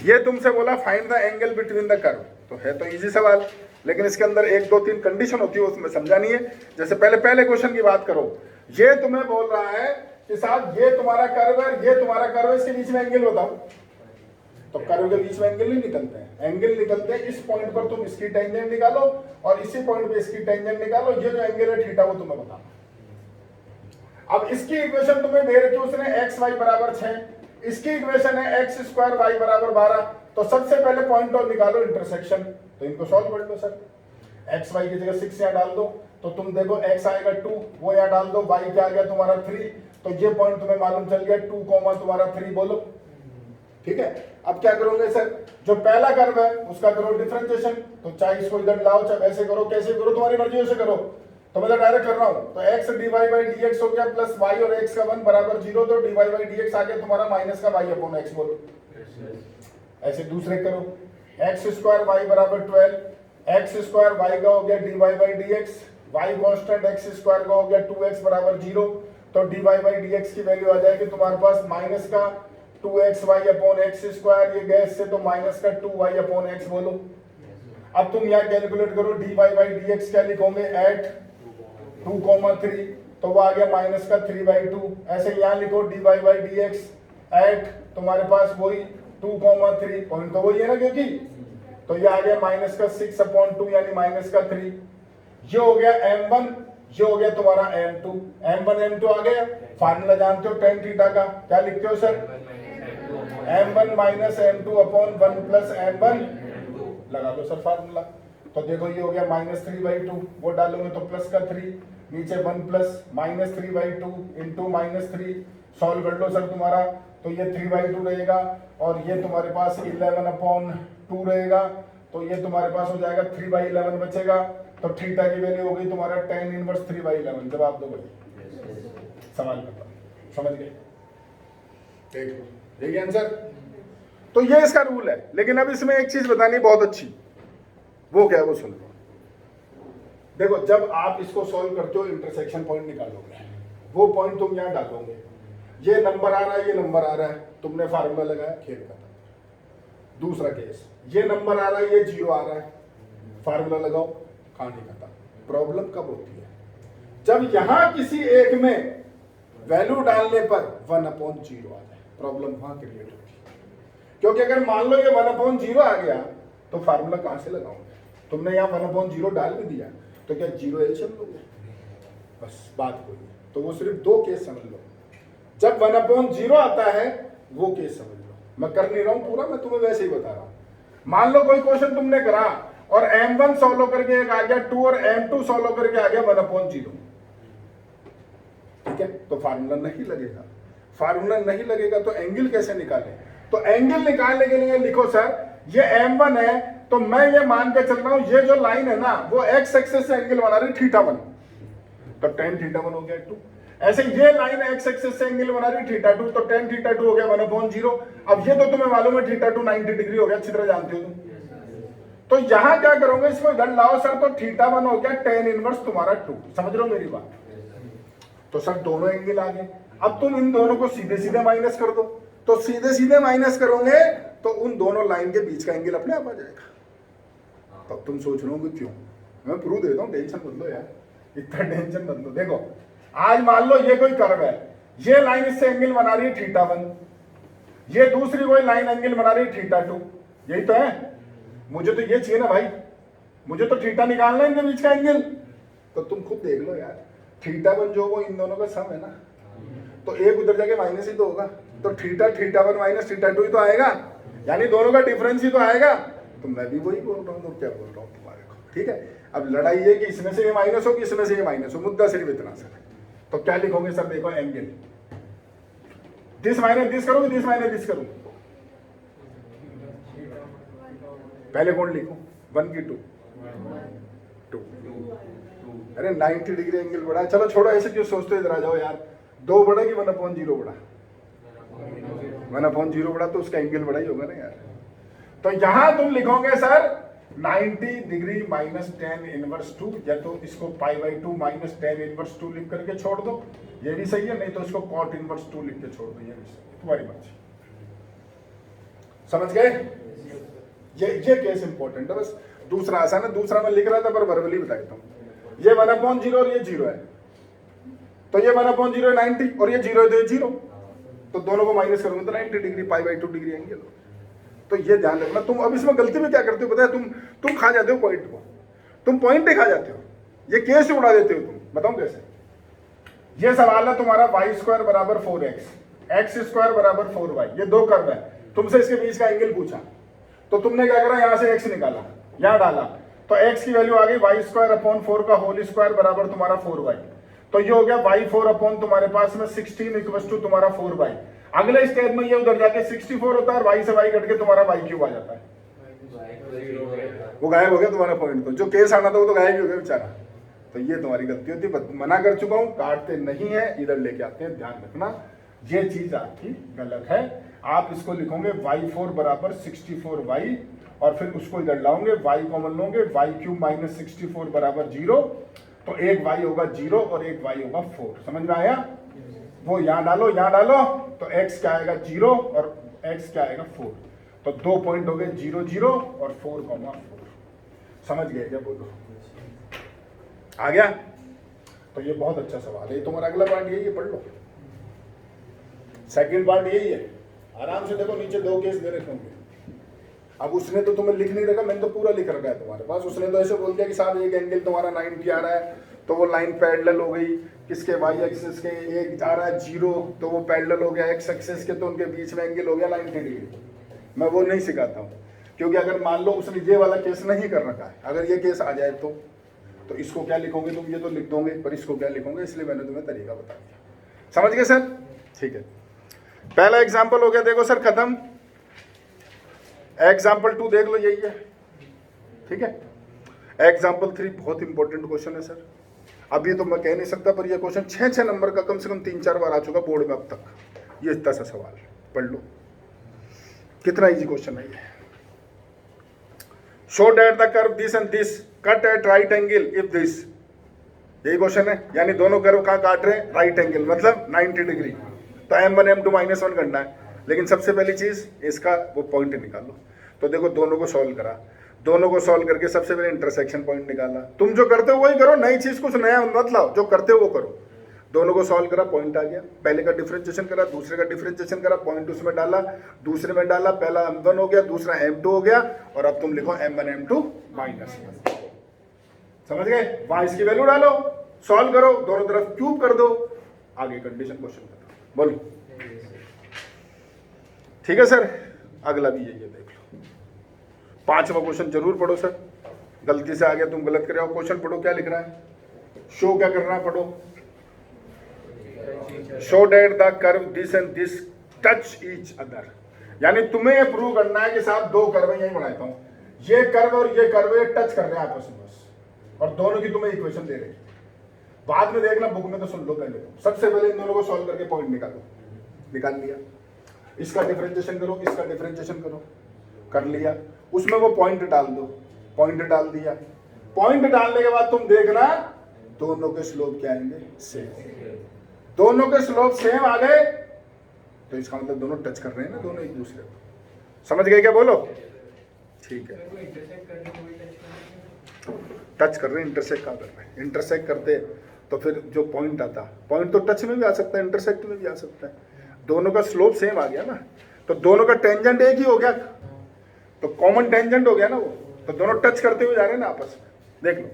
ये तुमसे बोला find the angle between the curve, तो है तो इजी सवाल, लेकिन इसके अंदर 1 2 3 कंडीशन होती है, उसमें समझानी है। जैसे पहले क्वेश्चन की बात करो, ये तुम्हें बोल रहा है कि साहब ये तुम्हारा कर्व है, ये तुम्हारा कर्व है, इसके बीच में एंगल बताओ, तो कर्व के बीच में एंगल नहीं निकलते हैं, एंगल निकलते हैं इस पॉइंट पर, तुम इसकी टेंजेंट निकालो और इसी पॉइंट पे इसकी टेंजेंट निकालो, ये जो एंगल है थीटा वो तुम्हें बताओ। अब इसकी इक्वेशन तुम्हें दे रखी है उसने x y बराबर 6, इसकी इक्वेशन है x² y बराबर 12, तो सबसे पहले पॉइंट और निकालो इंटरसेक्शन, तो इनको सॉल्व कर लो सर। x y की जगह 6 यहाँ डाल दो, तो तुम देखो x आएगा 2, वो यहाँ डाल दो, y क्या आ गया तुम्हारा 3, तो ये पॉइंट तुम्हें मालूम चल गया 2, तुम्हारा 3, बोलो ठीक है। अब क्या करोगे सर, जो पहला कर्व है उसका करो डिफरेंशिएशन, तो चाहे इसको इधर लाओ चाहे वैसे करो, कैसे करो तुम्हारी मर्जी से करो, तो मैं डायरेक्ट कर रहा हूं, तो x dy बाई dx हो गया प्लस y और x का 1 बराबर 0, तो dy बाई dx आ गया तुम्हारा माइनस का y अपॉन x, बोलो ऐसे दूसरे करो, x² y बराबर 12, x² y का हो गया dy by dx, y constant x² का हो गया 2x बराबर 0, तो dy बाई dx की वैल्यू आ जाएगी तुम्हारे पास माइनस का 2xy अपॉन x², ये गया इससे तो माइनस का 2y अपॉन x, बोलो। अब तुम यहाँ कैलकुलेट करो, dy बाई dx क्या लिखोगे, एट 2,3, तो वो आ गया माइनस का 3/2, ऐसे यहाँ लिखो dy बाई dx एट तुम्हारे पास वही 2,3, पॉइंट तो वही है ना, क्योंकि तो ये आ गया माइनस का 6/2 यानी माइनस का 3, ये हो गया m1, ये हो गया तुम्हारा m2, m1 m2 आ गया। फार्मूला जानते हो tan थीटा का, क्या लिखते हो sir, m1 minus m2 upon 1 plus m1, लगा लो सर फार्मूला, तो देखो ये हो गया -3/2, वो डालोगे तो प्लस का 3, नीचे 1 प्लस -3/2 इंटू -3, सॉल्व कर लो सर तुम्हारा, तो ये 3/2 रहेगा और ये तुम्हारे पास 11 अपॉन 2 रहेगा, तो ये तुम्हारे पास हो जाएगा 3/11 बचेगा, तो थीटा की वैल्यू हो गई तुम्हारा tan इनवर्स 3/11। जवाब दो भाई, सवाल खत्म, समझ गए? देख लो, यही आंसर। तो ये इसका रूल है, लेकिन अब इसमें एक चीज बतानी बहुत अच्छी, वो क्या है वो सुन लो। देखो, जब आप इसको सॉल्व करते हो इंटरसेक्शन पॉइंट निकालोगे, वो पॉइंट तुम यहां डालोगे, ये नंबर आ रहा है, ये नंबर आ रहा है, तुमने फार्मूला लगाया, खेल खत्म। दूसरा केस, ये नंबर आ रहा है, ये 0 आ रहा है, फार्मूला लगाओ, कहानी खत्म। प्रॉब्लम कब होती है? जब यहां किसी एक में वैल्यू डालने पर 1/0 आ जाए, प्रॉब्लम वहां क्रिएट होती है। क्योंकि अगर मान लो ये 1/0 आ गया, तो फार्मूला कहां से लगाओगे? तुमने यहाँ 1/0 डाल भी दिया, तो क्या 0 एल्शियम लोगे? बस बात कोई है। तो वो सिर्फ 2 केस समझ लो। जब 1/0 आता है वो केस समझ लो। मैं कर नहीं रहा हूं पूरा, मैं तुम्हें वैसे ही बता रहा हूं। मान लो कोई क्वेश्चन तुमने करा और M1 सॉल्व करके एक आ गया 2 और M2 सॉल्व करके आ गया 1/0, ठीक है? तो फार्मूला नहीं लगेगा। फार्मूला नहीं लगेगा तो एंगल कैसे निकाले? तो एंगल निकालने के लिए लिखो सर, ये M1 है, तो मैं ये मान के चल रहा हूं ये जो लाइन है ना, वो x एक्सिस से एंगल बना रही θ1, तो tan θ1 हो गया 2। ऐसे ये लाइन x एक्सिस से एंगल बना रही θ2, तो tan θ2 हो गया 1/0। अब ये तो तुम्हें मालूम है θ2 90 डिग्री हो गया, अच्छी तरह जानते हो तुम। तो यहां क्या करोगे, इसको इधर लाओ सर, तो θ1 हो गया tan इनवर्स तुम्हारा 2। समझ रहे हो मेरी बात? तो सर दोनों एंगल आ गए। अब तुम इन दोनों को सीधे सीधे माइनस कर दो, तो सीधे सीधे माइनस करोगे तो उन दोनों लाइन के बीच का एंगल अपने आप आ जाएगा। तब तुम सोच रहे हो क्यों? मैं प्रूफ देता हूँ, टेंशन मत लो यार, इतना टेंशन मत लो। देखो, आज मान लो ये कोई कर्व है, ये लाइन इससे एंगल बना रही है θ1, ये दूसरी कोई लाइन एंगल बना रही है θ2, यही तो है। मुझे तो ये चाहिए ना भाई, मुझे तो θ निकालना है इनके बीच का एंगल। तो तुम खुद देख लो यार, θ1 जो वो इन दोनों का सम है ना, तो एक उधर जाके माइनस ही तो होगा, तो θ1 माइनस θ2 ही तो आएगा, यानी दोनों का डिफरेंस ही तो आएगा। तो मैं भी वही बोल रहा हूँ, तो क्या बोल रहा हूँ तुम्हारे को, ठीक है? अब लड़ाई है कि इसमें से ये माइनस हो कि इसमें से ये माइनस हो, मुद्दा सिर्फ इतना सर। तो क्या लिखोगे सर? देखो एंगल, दिस माइनस दिस करोगे, दिस माइनस दिस करूँ, पहले कौन लिखूं? 1 की 2? अरे 90 डिग्री एंगल बढ़ा। चलो छोड़ो, ऐसे क्यों सोचते हो, इधर आ जाओ यार। 2 बढ़ा कि 1/0 बढ़ा? 1/0 बढ़ा, तो उसका एंगल बढ़ा ही होगा ना यार। तो यहां तुम लिखोगे sir 90 degree minus tan inverse 2, या तो इसको π/2 माइनस tan इनवर्स 2 लिख करके छोड़ दो, ये भी सही है, नहीं तो इसको cot इनवर्स 2 लिख के छोड़ दो, ये भी सही है, तुम्हारी मर्जी। समझ गए? ये केस इंपॉर्टेंट है। बस दूसरा आसान है, दूसरा मैं लिख रहा था पर वर्बली बता देता हूं। ये 1/0 और ये 0 है, तो ये 1/0 90 और ये 0 है, तो ये 0, तो दोनों को माइनस करूंगा तो 90 डिग्री π/2 डिग्री एंगल। तो ये ध्यान रखना। तुम अब इसमें गलती में क्या करते हो पता है? तुम खा जाते हो पॉइंट को, तुम पॉइंट ही खा जाते हो, ये केस उड़ा देते हो तुम। बताऊं कैसे? ये सवाल है तुम्हारा y² = 4x, x² = 4y, ये 2 कर्व है, तुमसे इसके बीच का एंगल पूछा, तो तुमने क्या करा, यहां से x निकाला, यहां डाला, तो x की वैल्यू आ गई y²/4 का होल स्क्वायर बराबर तुम्हारा 4y। तो ये हो गया y4 तुम्हारे पास में 16 = तुम्हारा 4y। अगले स्टेप में ये उधर जाके 64 होता है, y से y कट के तुम्हारा y³ आ जाता है। वो गायब हो गया तुम्हारा पॉइंट। तो जो केस आना था वो तो गायब ही हो गया बेचारा। तो ये तुम्हारी गलती होती है, मना कर चुका हूं, काटते नहीं है, इधर लेके आते हैं। ध्यान रखना, ये चीज आपकी गलत है। आप इसको लिखोगे y4 = 64y, और फिर उसको इधर लाओगे, y कॉमन लोगे, y³ - 64 = 0, तो एक y होगा 0 और एक y होगा 4। समझ में आया? वो यहां डालो, यहां डालो, तो x क्या आएगा 0 और x क्या आएगा 4। तो 2 पॉइंट हो गए 0 0 और 4, 4। समझ गए क्या? बोलो, आ गया? तो ये बहुत अच्छा सवाल है। तुम्हारा अगला पार्ट यही है, पढ़ लो। सेकंड पार्ट यही है, आराम से देखो, नीचे 2 केस दे रखे होंगे। अब उसने तो तुम्हें लिख नहीं रखा, मैंने तो पूरा लिख रखा है तुम्हारे पास। उसने तो ऐसे बोल दिया कि साहब एक एंगल तुम्हारा 90 आ रहा है, तो वो लाइन पैरेलल हो गई किसके, y एक्सिस के। एक आ रहा है 0, तो वो पैरेलल हो गया x एक्सिस के, तो उनके बीच में एंगल हो गया 90 डिग्री। मैं वो नहीं सिखाता हूँ, क्योंकि अगर मान लो उसने ये वाला केस नहीं कर रखा है, अगर ये केस आ जाए तो इसको क्या लिखोगे तुम? ये तो लिख दोगे, पर इसको क्या लिखोगे? इसलिए मैंने तुम्हें तरीका बता दिया। समझ गए सर? ठीक है, पहला एग्जाम्पल हो गया। देखो सर, खत्म। एग्जाम्पल 2 देख लो, यही है, ठीक है। एग्जाम्पल 3 बहुत इंपॉर्टेंट क्वेश्चन है सर। अभी तो मैं कह नहीं सकता, पर ये क्वेश्चन 6 नंबर का कम से कम 3-4 बार आ चुका बोर्ड में अब तक। ये इतना सा सवाल पढ़ लो, कितना इजी क्वेश्चन है ये। Show that the curve this and this cut at right angle if this, यही क्वेश्चन है। यानी दोनों कर्व कहाँ काट रहे हैं? राइट एंगल, मतलब 90 डिग्री। तो m1 m2 -1 करना है, लेकिन सबसे पहली चीज इसका वो पॉइंट निकालो। तो देखो दोनों को सॉल्व करा, दोनों को सॉल्व करके सबसे पहले इंटरसेक्शन पॉइंट निकाला। तुम जो करते हो वही करो, नई चीज कुछ नया मत लाओ, जो करते हो वो करो। दोनों को सॉल्व करा, पॉइंट आ गया। पहले का डिफरेंशिएशन करा, दूसरे का डिफरेंशिएशन करा, पॉइंट उसमें डाला, दूसरे में डाला। पहला m1 हो गया, दूसरा m2 हो गया, और अब तुम लिखो m1 m2 -1। समझ गए? वहां इसकी वैल्यू डालो, सॉल्व करो, दोनों तरफ क्यूब कर दो, आगे कंडीशन क्वेश्चन बताओ। बोलो ठीक है सर। अगला भी यही है, देख लो। 5वां क्वेश्चन जरूर पढ़ो सर। गलती से आ गया, तुम गलत कर रहे हो। क्वेश्चन पढ़ो, क्या लिख रहा है? शो क्या कर रहा है? पढ़ो। Show that the curve this and this touch each other. यानी तुम्हें यह प्रूव करना है कि साहब दो कर्व, यही बनाता हूं, ये कर्व और ये कर्व टच कर रहे हैं आपस में बस, और दोनों की तुम्हें इक्वेशन दे रही है। बाद में देखना, बुक में तो सुन लो पहले। तो सबसे पहले इन दोनों को सॉल्व करके पॉइंट निकालो। निकाल लिया, इसका डिफरेंशिएशन करो, इसका डिफरेंशिएशन करो, कर लिया। उसमें वो पॉइंट डाल दो, पॉइंट डाल दिया। पॉइंट डालने के बाद तुम देखना दोनों के स्लोप क्या आएंगे? सेम। दोनों के स्लोप सेम आ गए तो इसका मतलब दोनों टच कर रहे हैं ना, दोनों एक दूसरे को। समझ गए क्या? बोलो ठीक है। टच कर रहे हैं, इंटरसेक्ट कहाँ कर रहे हैं? इंटरसेक्ट करते तो फिर जो पॉइंट आता, पॉइंट तो टच में भी आ सकता है, इंटरसेक्ट में भी आ सकता है। दोनों का स्लोप सेम आ गया ना, तो दोनों का टेंजेंट एक ही हो गया, तो कॉमन टेंजेंट हो गया ना वो, तो दोनों टच करते हुए जा रहे हैं ना आपस में। देख लो,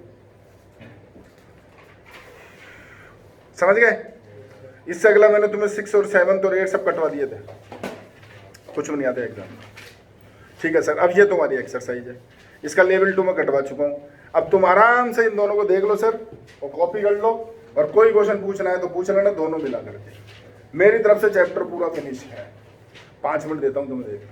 समझ गए? इससे अगला मैंने तुम्हें 6 और 7 और 8 सब कटवा दिए थे, कुछ भी नहीं आता एग्जाम में। ठीक है सर। अब ये तुम्हारी एक्सरसाइज है, इसका लेवल 2 में कटवा चुका हूँ। अब तुम आराम से इन दोनों को देख लो सर, और कॉपी कर लो, और कोई क्वेश्चन पूछना है तो पूछ लेना, दोनों मिला करके। मेरी तरफ से चैप्टर पूरा फिनिश है। 5 मिनट देता हूँ तुम्हें, देख लो।